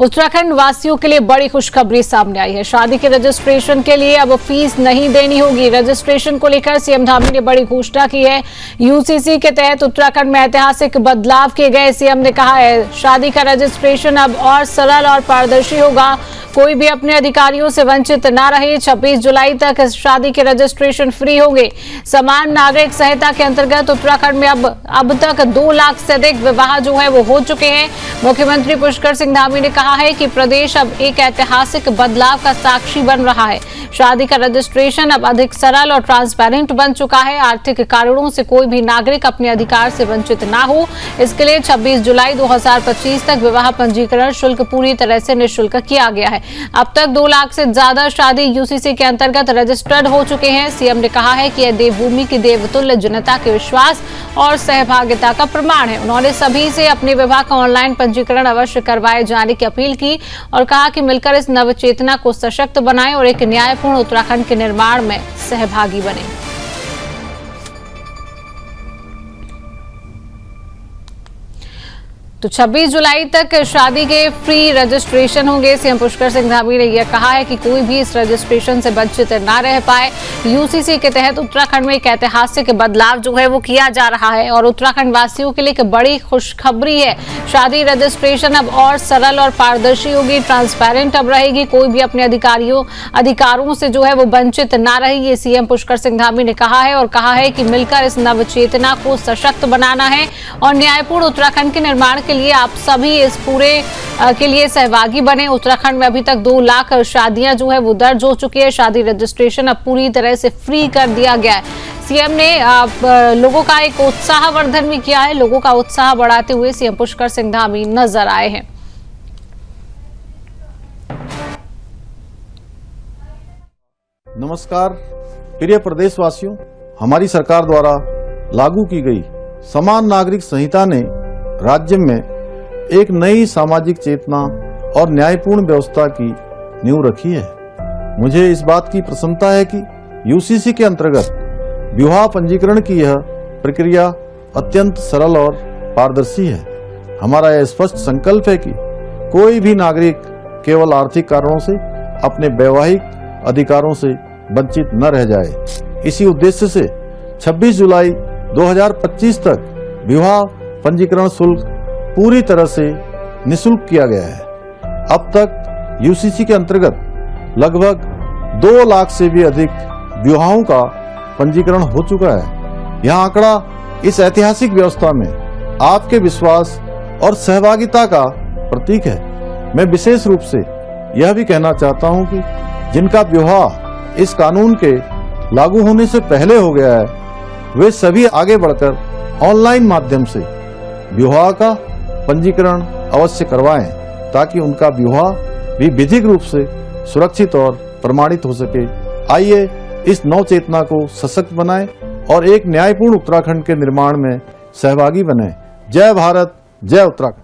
उत्तराखंड वासियों के लिए बड़ी खुशखबरी सामने आई है। शादी के रजिस्ट्रेशन के लिए अब फीस नहीं देनी होगी। रजिस्ट्रेशन को लेकर सीएम धामी ने बड़ी घोषणा की है। यूसीसी के तहत उत्तराखंड में ऐतिहासिक बदलाव किए गए। सीएम ने कहा है शादी का रजिस्ट्रेशन अब और सरल और पारदर्शी होगा। कोई भी अपने अधिकारियों से वंचित ना रहे। 26 जुलाई तक शादी के रजिस्ट्रेशन फ्री होंगे। समान नागरिक संहिता के अंतर्गत उत्तराखंड में अब तक 2 लाख से अधिक विवाह जो है वो हो चुके हैं। मुख्यमंत्री पुष्कर सिंह धामी ने कहा है कि प्रदेश अब एक ऐतिहासिक बदलाव का साक्षी बन रहा है। शादी का रजिस्ट्रेशन अब अधिक सरल और ट्रांसपेरेंट बन चुका है। आर्थिक कारणों से कोई भी नागरिक अपने अधिकार से वंचित ना हो, इसके लिए 26 जुलाई 2025 तक विवाह पंजीकरण शुल्क पूरी तरह से निःशुल्क किया गया है। अब तक 2 लाख से ज्यादा शादी यूसीसी के अंतर्गत रजिस्टर्ड हो चुके हैं। सीएम ने कहा है कि यह देवभूमि की देवतुल्य जनता के विश्वास और सहभागिता का प्रमाण है। उन्होंने सभी से अपने विवाह का ऑनलाइन पंजीकरण अवश्य करवाए जाने की अपील की और कहा कि मिलकर इस नवचेतना को सशक्त बनाएं और एक न्यायपूर्ण उत्तराखंड के निर्माण में सहभागी बने। तो 26 जुलाई तक शादी के फ्री रजिस्ट्रेशन होंगे। सीएम पुष्कर सिंह धामी ने यह कहा है कि कोई भी इस रजिस्ट्रेशन से वंचित ना रह पाए। यूसीसी के तहत उत्तराखंड में एक ऐतिहासिक बदलाव जो है वो किया जा रहा है और उत्तराखंड वासियों के लिए एक बड़ी खुशखबरी है। शादी रजिस्ट्रेशन अब और सरल और पारदर्शी होगी, ट्रांसपेरेंट अब रहेगी। कोई भी अपने अधिकारों से जो है वो वंचित ना रहे। ये सीएम पुष्कर सिंह धामी ने कहा है और कहा है कि मिलकर इस नवचेतना को सशक्त बनाना है और न्यायपूर्ण उत्तराखंड के निर्माण के लिए आप सभी इस पूरे के लिए सहभागी बने। उत्तराखंड में अभी तक 2 लाख शादियां जो है वो दर्ज हो चुकी है। शादी रजिस्ट्रेशन अब पूरी तरह से फ्री कर दिया गया है। सीएम ने लोगों का एक उत्साहवर्धन भी किया है। लोगों का उत्साह बढ़ाते हुए सीएम पुष्कर सिंह धामी नजर आए हैं। नमस्कार प्रिय प्रदेशवासियों, हमारी सरकार द्वारा लागू की गई समान नागरिक संहिता ने राज्य में एक नई सामाजिक चेतना और न्यायपूर्ण व्यवस्था की नींव रखी है। मुझे इस बात की प्रसन्नता है कि यूसीसी के अंतर्गत विवाह पंजीकरण की यह प्रक्रिया अत्यंत सरल और पारदर्शी है। हमारा यह स्पष्ट संकल्प है कि कोई भी नागरिक केवल आर्थिक कारणों से अपने वैवाहिक अधिकारों से वंचित न रह जाए। इसी उद्देश्य से 26 जुलाई 2025 तक विवाह पंजीकरण शुल्क पूरी तरह से निःशुल्क किया गया है। अब तक यूसीसी के अंतर्गत लगभग 2 लाख से भी अधिक विवाहों का पंजीकरण हो चुका है। यह आंकड़ा इस ऐतिहासिक व्यवस्था में आपके विश्वास और सहभागिता का प्रतीक है। मैं विशेष रूप से यह भी कहना चाहता हूं कि जिनका विवाह इस कानून के लागू होने से पहले हो गया है, वे सभी आगे बढ़कर ऑनलाइन माध्यम से विवाह का पंजीकरण अवश्य करवाएं ताकि उनका विवाह भी विधिक रूप से सुरक्षित और प्रमाणित हो सके। आइए इस नव चेतना को सशक्त बनाएं और एक न्यायपूर्ण उत्तराखंड के निर्माण में सहभागी बने। जय भारत, जय उत्तराखंड।